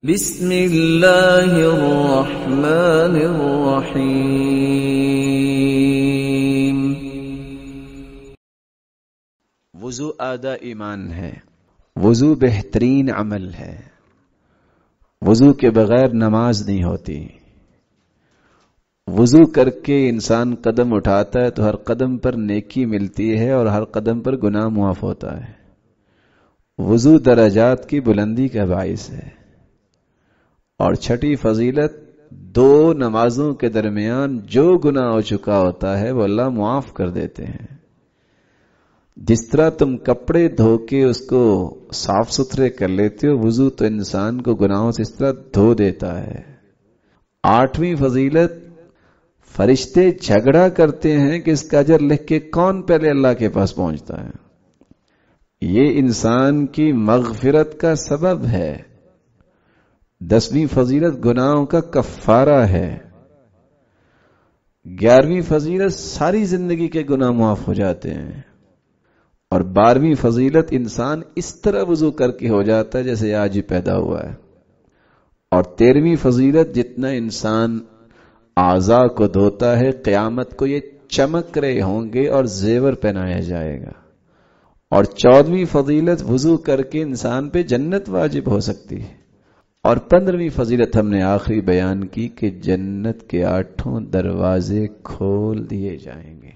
بسم اللہ الرحمن الرحیم۔ وضو آدھا ایمان ہے، وضو بہترین عمل ہے، وضو کے بغیر نماز نہیں ہوتی۔ وضو کر کے انسان قدم اٹھاتا ہے تو ہر قدم پر نیکی ملتی ہے اور ہر قدم پر گناہ معاف ہوتا ہے۔ وضو درجات کی بلندی کا باعث ہے۔ اور چھٹی فضیلت، دو نمازوں کے درمیان جو گناہ ہو چکا ہوتا ہے وہ اللہ معاف کر دیتے ہیں۔ جس طرح تم کپڑے دھو کے اس کو صاف ستھرے کر لیتے ہو، وضو تو انسان کو گناہوں سے اس طرح دھو دیتا ہے۔ آٹھویں فضیلت، فرشتے جھگڑا کرتے ہیں کہ اس کا اجر لکھ کے کون پہلے اللہ کے پاس پہنچتا ہے۔ یہ انسان کی مغفرت کا سبب ہے۔ دسویں فضیلت گناہوں کا کفارہ ہے۔ گیارہویں فضیلت ساری زندگی کے گناہ معاف ہو جاتے ہیں۔ اور بارہویں فضیلت انسان اس طرح وضو کر کے ہو جاتا ہے جیسے آج ہی پیدا ہوا ہے۔ اور تیرہویں فضیلت، جتنا انسان اعضاء کو دھوتا ہے قیامت کو یہ چمک رہے ہوں گے اور زیور پہنایا جائے گا۔ اور چودہویں فضیلت، وضو کر کے انسان پہ جنت واجب ہو سکتی ہے۔ اور 15ویں فضیلت ہم نے آخری بیان کی کہ جنت کے 8 دروازے کھول دیے جائیں گے۔